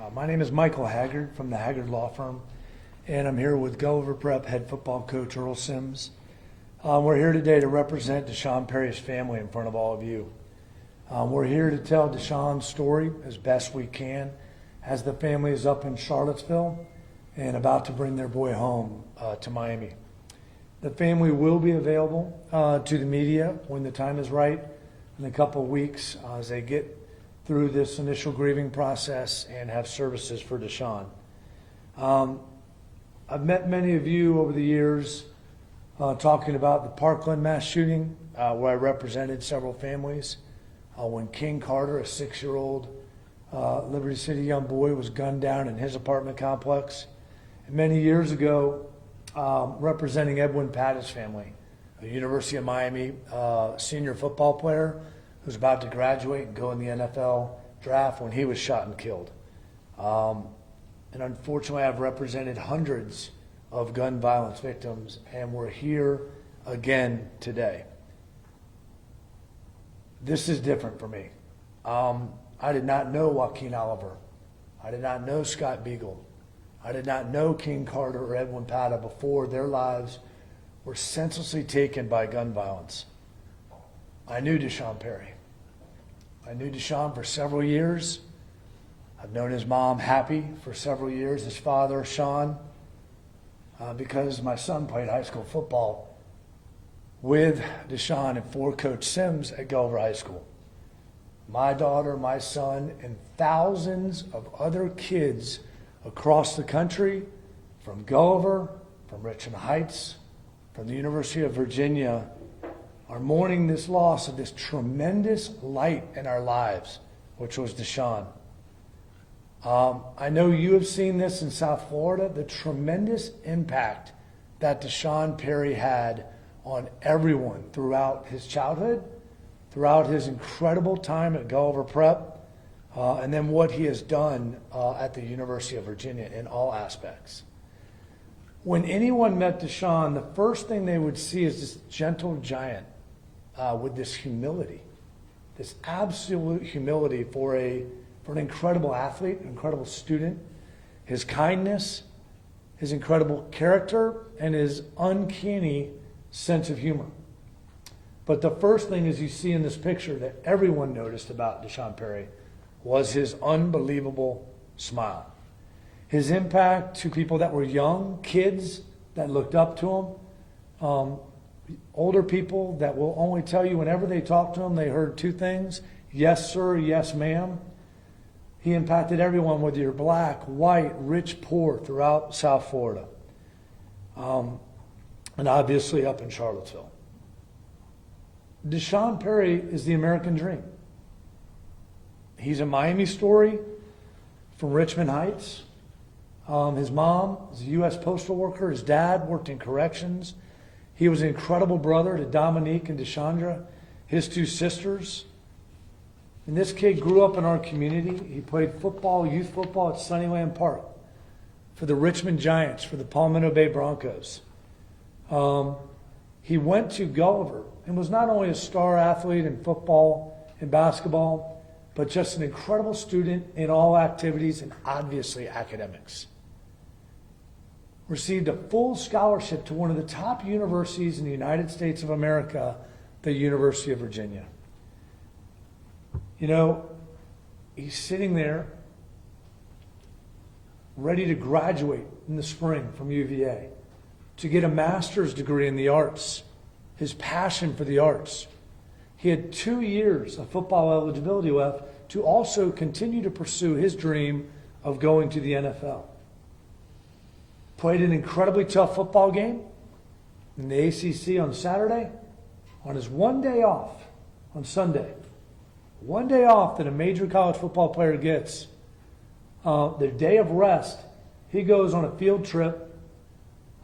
My name is Michael Haggard from the Haggard Law Firm, and I'm here with Gulliver Prep head football coach Earl Sims. We're here today to represent Deshaun Perry's family in front of all of you. We're here to tell Deshaun's story as best we can, as the family is up in Charlottesville and about to bring their boy home to Miami. The family will be available to the media when the time is right in a couple of weeks as they get through this initial grieving process and have services for Deshaun. I've met many of you over the years talking about the Parkland mass shooting where I represented several families. When King Carter, a 6-year-old Liberty City young boy, was gunned down in his apartment complex. And many years ago, representing Edwin Patta's family, a University of Miami senior football player who's about to graduate and go in the NFL draft when he was shot and killed. And unfortunately, I've represented hundreds of gun violence victims, and we're here again today. This is different for me. I did not know Joaquin Oliver. I did not know Scott Beagle. I did not know King Carter or Edwin Patta before their lives were senselessly taken by gun violence. I knew Deshaun Perry. I knew Deshaun for several years. I've known his mom, Happy, for several years, his father, Sean, because my son played high school football with Deshaun and for Coach Sims at Gulliver High School. My daughter, my son, and thousands of other kids across the country, from Gulliver, from Richmond Heights, from the University of Virginia, are mourning this loss of this tremendous light in our lives, which was Deshaun. I know you have seen this in South Florida, the tremendous impact that Deshaun Perry had on everyone throughout his childhood, throughout his incredible time at Gulliver Prep, and then what he has done at the University of Virginia in all aspects. When anyone met Deshaun, the first thing they would see is this gentle giant with this humility, this absolute humility for an incredible athlete, an incredible student, his kindness, his incredible character, and his uncanny sense of humor. But the first thing, as you see in this picture, that everyone noticed about Deshaun Perry was his unbelievable smile. His impact to people that were young, kids that looked up to him, older people that will only tell you whenever they talked to him, they heard two things: yes, sir, yes, ma'am. He impacted everyone, whether you're black, white, rich, poor, throughout South Florida. And obviously up in Charlottesville. Deshaun Perry is the American dream. He's a Miami story from Richmond Heights. His mom was a U.S. postal worker. His dad worked in corrections. He was an incredible brother to Dominique and Deshandra, his two sisters. And this kid grew up in our community. He played football, youth football at Sunnyland Park for the Richmond Giants, for the Palmetto Bay Broncos. He went to Gulliver and was not only a star athlete in football and basketball, but just an incredible student in all activities and obviously academics. Received a full scholarship to one of the top universities in the United States of America, the University of Virginia. You know, he's sitting there ready to graduate in the spring from UVA to get a master's degree in the arts, his passion for the arts. He had 2 years of football eligibility left to also continue to pursue his dream of going to the NFL. Played an incredibly tough football game in the ACC on Saturday. On his one day off, on Sunday, one day off that a major college football player gets, the day of rest, he goes on a field trip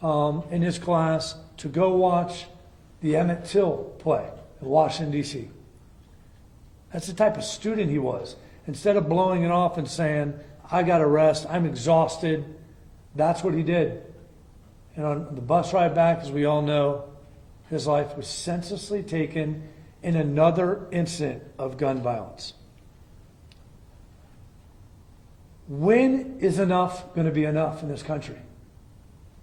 in his class to go watch the Emmett Till play in Washington, D.C. That's the type of student he was. Instead of blowing it off and saying, I got to rest, I'm exhausted, that's what he did. And on the bus ride back, as we all know, his life was senselessly taken in another incident of gun violence. When is enough going to be enough in this country?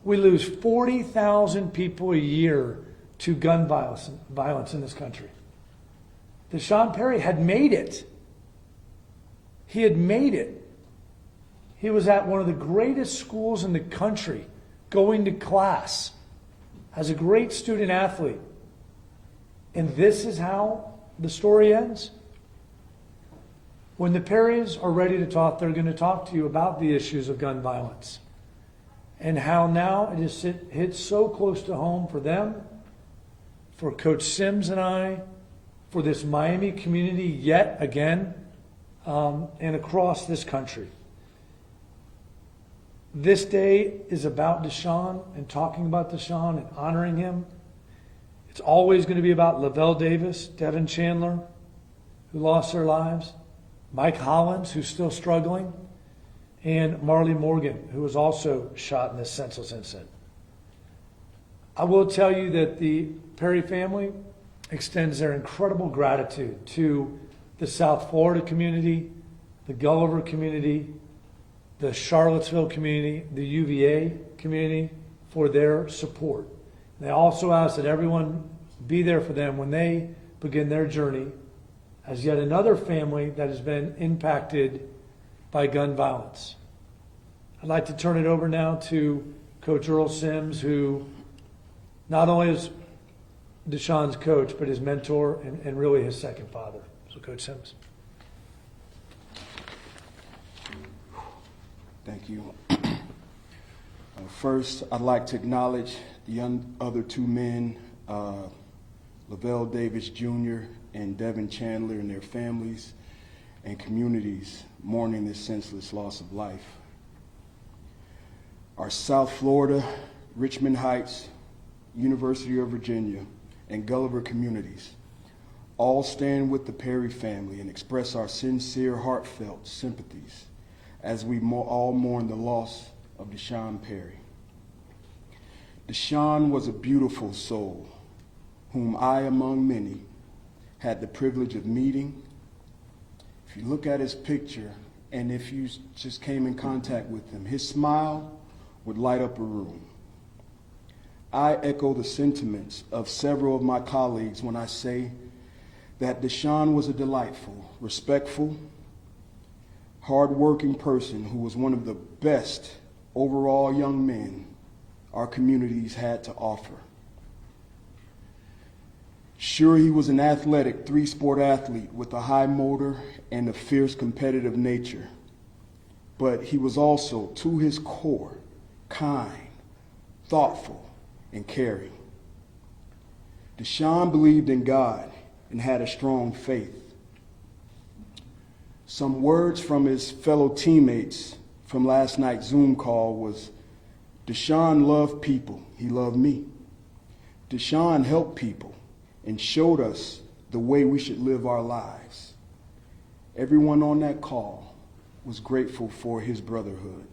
We lose 40,000 people a year to gun violence in this country. Deshaun Perry had made it. He had made it. He was at one of the greatest schools in the country, going to class as a great student athlete. And this is how the story ends. When the Perrys are ready to talk, they're going to talk to you about the issues of gun violence and how now it is hit so close to home for them, for Coach Sims and I, for this Miami community yet again, and across this country. This day is about Deshaun and talking about Deshaun and honoring him. It's always going to be about Lavelle Davis, Devin Chandler, who lost their lives, Mike Hollins, who's still struggling, and Marley Morgan, who was also shot in this senseless incident. I will tell you that the Perry family extends their incredible gratitude to the South Florida community, the Gulliver community, the Charlottesville community, the UVA community for their support. They also ask that everyone be there for them when they begin their journey as yet another family that has been impacted by gun violence. I'd like to turn it over now to Coach Earl Sims, who not only is Deshaun's coach, but his mentor and really his second father. So Coach Sims. Thank you. First, I'd like to acknowledge the other two men, Lavelle Davis Jr. and Devin Chandler and their families and communities mourning this senseless loss of life. Our South Florida, Richmond Heights, University of Virginia, and Gulliver communities all stand with the Perry family and express our sincere, heartfelt sympathies as we all mourn the loss of Deshaun Perry. Deshaun was a beautiful soul, whom I, among many, had the privilege of meeting. If you look at his picture, and if you just came in contact with him, his smile would light up a room. I echo the sentiments of several of my colleagues when I say that Deshaun was a delightful, respectful, hard-working person who was one of the best overall young men our communities had to offer. Sure, he was an athletic, three-sport athlete with a high motor and a fierce competitive nature, but he was also, to his core, kind, thoughtful, and caring. Deshaun believed in God and had a strong faith. Some words from his fellow teammates from last night's Zoom call was, Deshaun loved people, he loved me. Deshaun helped people and showed us the way we should live our lives. Everyone on that call was grateful for his brotherhood.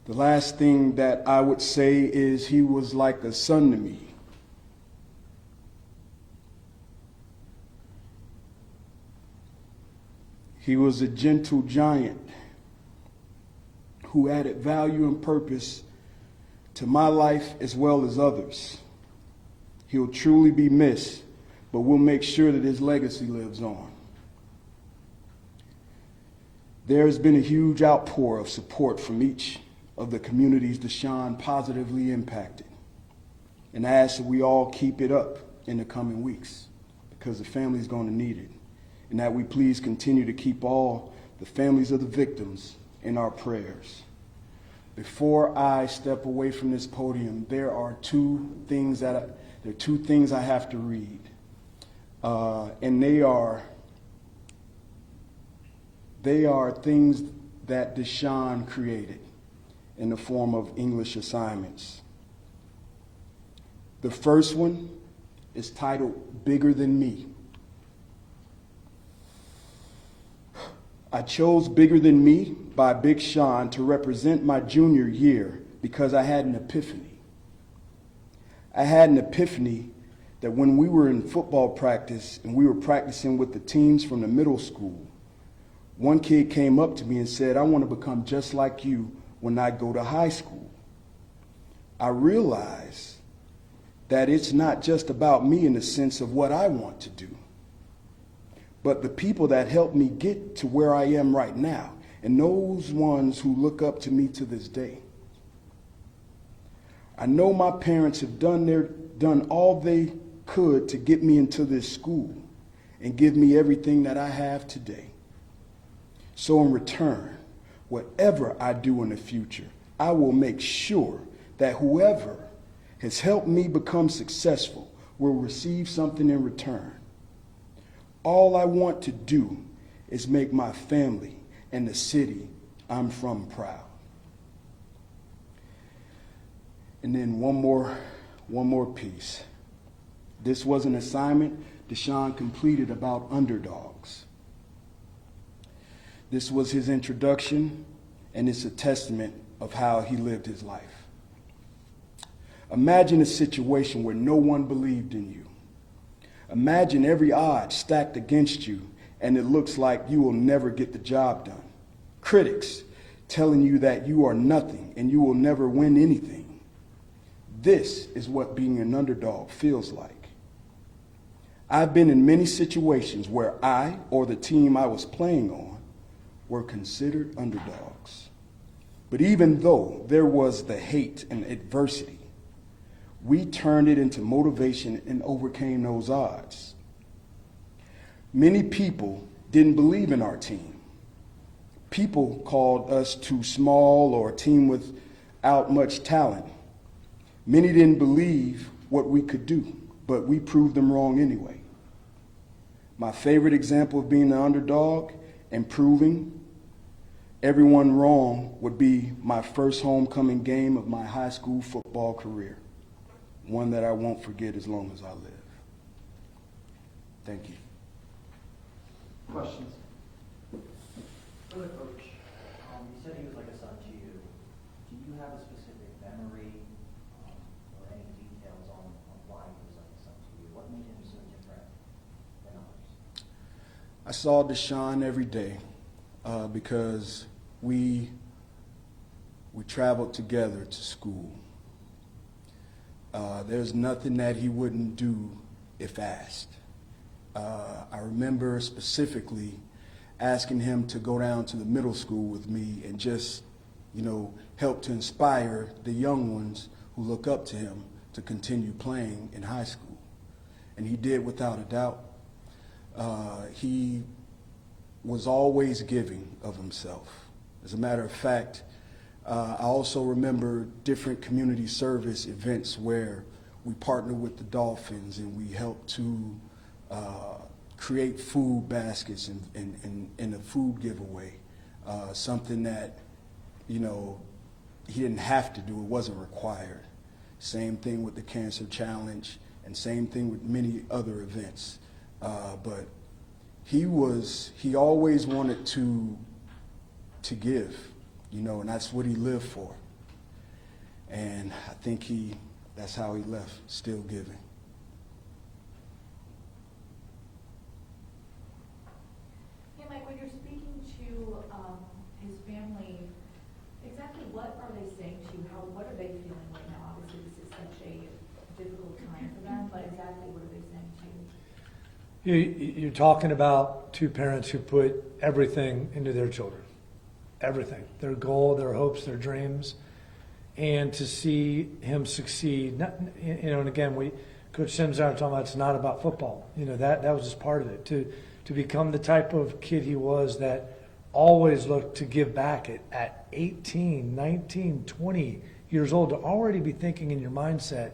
The last thing that I would say is he was like a son to me. He was a gentle giant who added value and purpose to my life as well as others. He'll truly be missed, but we'll make sure that his legacy lives on. There has been a huge outpour of support from each of the communities Deshaun positively impacted. And I ask that we all keep it up in the coming weeks because the family's going to need it. And that we please continue to keep all the families of the victims in our prayers. Before I step away from this podium, there are two things I have to read. And they are things that Deshaun created in the form of English assignments. The first one is titled Bigger Than Me. I chose Bigger Than Me by Big Sean to represent my junior year because I had an epiphany. I had an epiphany that when we were in football practice and we were practicing with the teams from the middle school, One kid came up to me and said, "I want to become just like you when I go to high school." I realized that it's not just about me in the sense of what I want to do, but the people that helped me get to where I am right now, and those ones who look up to me to this day. I know my parents have done all they could to get me into this school and give me everything that I have today. So in return, whatever I do in the future, I will make sure that whoever has helped me become successful will receive something in return. All I want to do is make my family and the city I'm from proud. And then one more piece. This was an assignment Deshaun completed about underdogs. This was his introduction, and it's a testament of how he lived his life. Imagine a situation where no one believed in you. Imagine every odd stacked against you, and it looks like you will never get the job done. Critics telling you that you are nothing and you will never win anything. This is what being an underdog feels like. I've been in many situations where I or the team I was playing on were considered underdogs. But even though there was the hate and adversity, we turned it into motivation and overcame those odds. Many people didn't believe in our team. People called us too small or a team without much talent. Many didn't believe what we could do, but we proved them wrong anyway. My favorite example of being an underdog and proving everyone wrong would be my first homecoming game of my high school football career, one that I won't forget as long as I live. Thank you. Questions? For the coach, you said he was like a son to you. Do you have a specific memory or any details on why he was like a son to you? What made him so different than others? I saw Deshaun every day because we traveled together to school. There's nothing that he wouldn't do if asked. I remember specifically asking him to go down to the middle school with me and just, help to inspire the young ones who look up to him to continue playing in high school. And he did without a doubt. He was always giving of himself. As a matter of fact, I also remember different community service events where we partnered with the Dolphins and we helped to create food baskets and a food giveaway, something that, he didn't have to do, it wasn't required. Same thing with the Cancer Challenge and same thing with many other events. But he always wanted to give, and that's what he lived for. And I think that's how he left, still giving. Hey, Mike, when you're speaking to his family, exactly what are they saying to you? What are they feeling right now? Obviously, this is such a difficult time for them, but exactly what are they saying to you? You're talking about two parents who put everything into their children. Everything. Their goal, their hopes, their dreams. And to see him succeed, and again, Coach Sims and I were talking about it's not about football. That was just part of it. To become the type of kid he was that always looked to give back at 18, 19, 20 years old, to already be thinking in your mindset,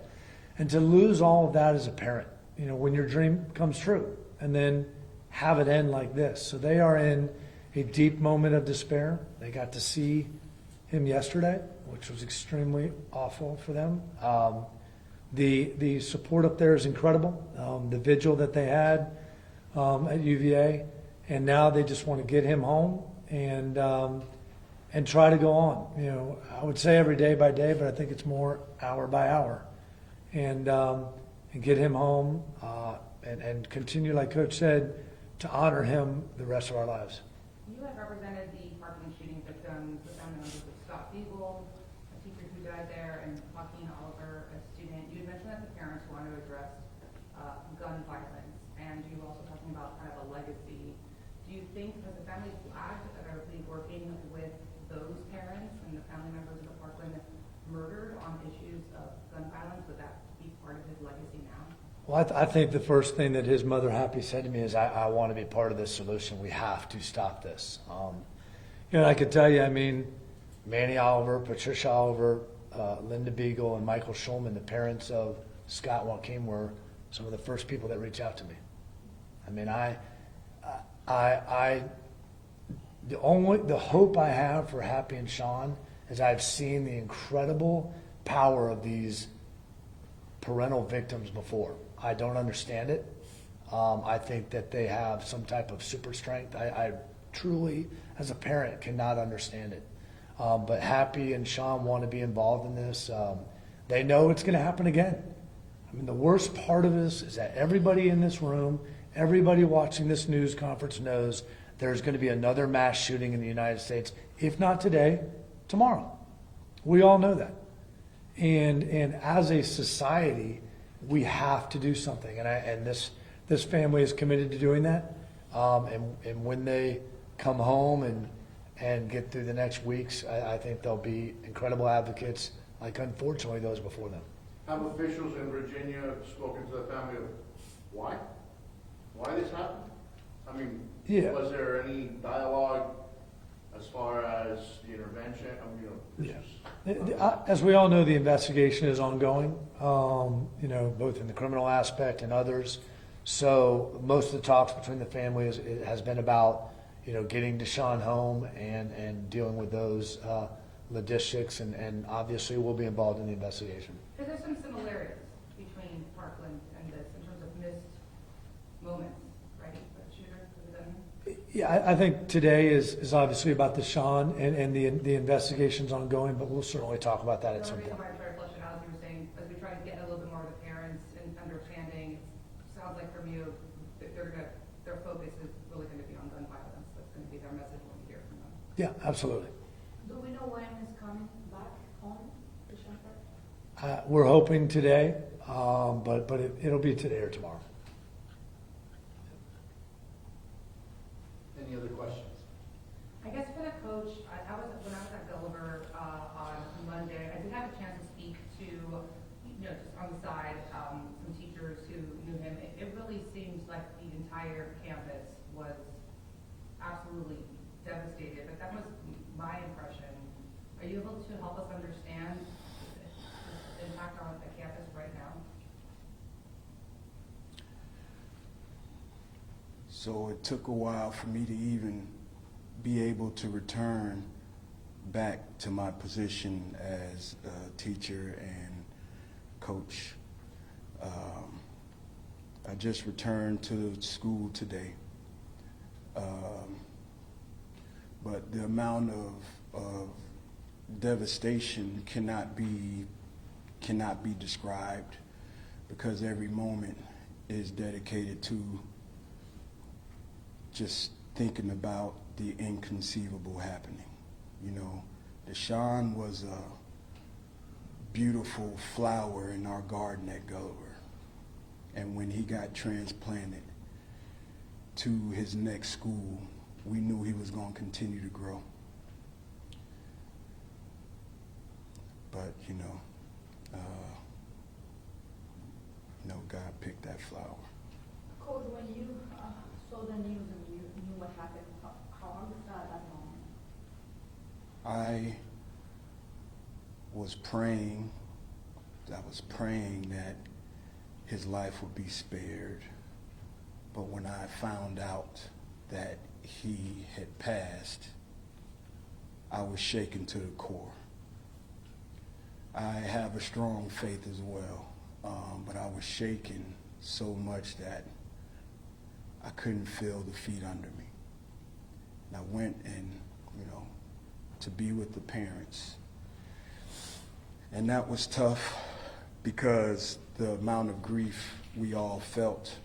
and to lose all of that as a parent, when your dream comes true, and then have it end like this. So they are in a deep moment of despair. They got to see him yesterday, which was extremely awful for them. The support up there is incredible. The vigil that they had at UVA, and now they just want to get him home and try to go on. I would say every day by day, but I think it's more hour by hour, and get him home and continue, like Coach said, to honor him the rest of our lives. You have represented the Parkland shooting victims, the family members of Scott Beagle, a teacher who died there, and Joaquin Oliver, a student. You had mentioned that the parents want to address gun violence, and you were also talking about kind of a legacy. Do you think that the family flagged that are they working with those parents and the family members of the Parkland murdered on issues of gun violence? Would that be part of his legacy now? Well, I think the first thing that his mother Happy said to me is, I want to be part of this solution. We have to stop this. I could tell you, I mean, Manny Oliver, Patricia Oliver, Linda Beagle, and Michael Schulman, the parents of Scott Joaquin, were some of the first people that reached out to me. I mean, the hope I have for Happy and Sean is I've seen the incredible power of these parental victims before. I don't understand it. I think that they have some type of super strength. I truly, as a parent, cannot understand it. But Happy and Sean want to be involved in this. They know it's going to happen again. I mean, the worst part of this is that everybody in this room, everybody watching this news conference knows there's going to be another mass shooting in the United States, if not today, tomorrow. We all know that. And as a society, we have to do something. And this family is committed to doing that. And when they come home and get through the next weeks, I think they'll be incredible advocates, like unfortunately those before them. Have officials in Virginia spoken to the family of why this happened? I mean, Yeah. Was there any dialogue as far as the intervention? I mean, As we all know, the investigation is ongoing, both in the criminal aspect and others. So most of the talks between the families has been about, getting Deshaun home and dealing with those logistics, and obviously we'll be involved in the investigation. Because there's some similarities between Parkland and this in terms of missed moments, right? With the shooter, with the gunman? Yeah, I think today is obviously about Deshaun, and the investigation's ongoing, but we'll certainly talk about that at The some reason point. why I try to flesh it out, as you were saying, as we try to get a little bit more of the parents and understanding, it sounds like from you, that their focus is really going to be on gun violence. That's going to be their message when we hear from them. Yeah, absolutely. Do we know when he's coming back home to Schaumburg? We're hoping today, but it'll be today or tomorrow. any other questions? I guess for the coach, when I was at Gulliver on Monday, I did have a chance to speak to, just on the side, some teachers who knew him. It really seems like the entire campus was absolutely devastated, but that was my impression. Are you able to help us understand the impact on the campus right now? So it took a while for me to even be able to return back to my position as a teacher and coach. I just returned to school today. But the amount of devastation cannot be described, because every moment is dedicated to just thinking about the inconceivable happening. Deshaun was a beautiful flower in our garden at Gulliver. And when he got transplanted to his next school, we knew he was going to continue to grow. But, God picked that flower. Coach, when you saw the news and you knew what happened, how long was that moment? I was praying that his life would be spared. But when I found out that he had passed, I was shaken to the core. I have a strong faith as well, but I was shaken so much that I couldn't feel the feet under me. And I went and, to be with the parents. And that was tough, because the amount of grief we all felt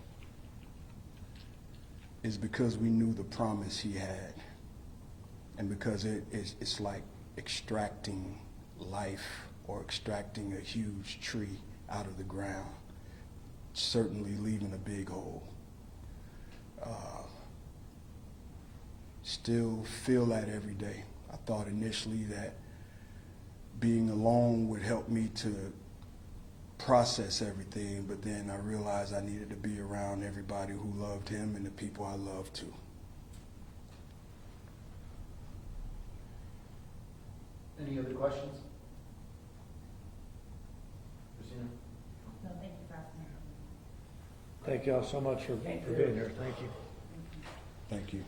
is because we knew the promise he had. And because it's like extracting life or extracting a huge tree out of the ground, certainly leaving a big hole. Still feel that every day. I thought initially that being alone would help me to process everything, but then I realized I needed to be around everybody who loved him and the people I love too. Any other questions? Christina? No, thank you for asking. Thank y'all so much for being here. Thank you. Thank you.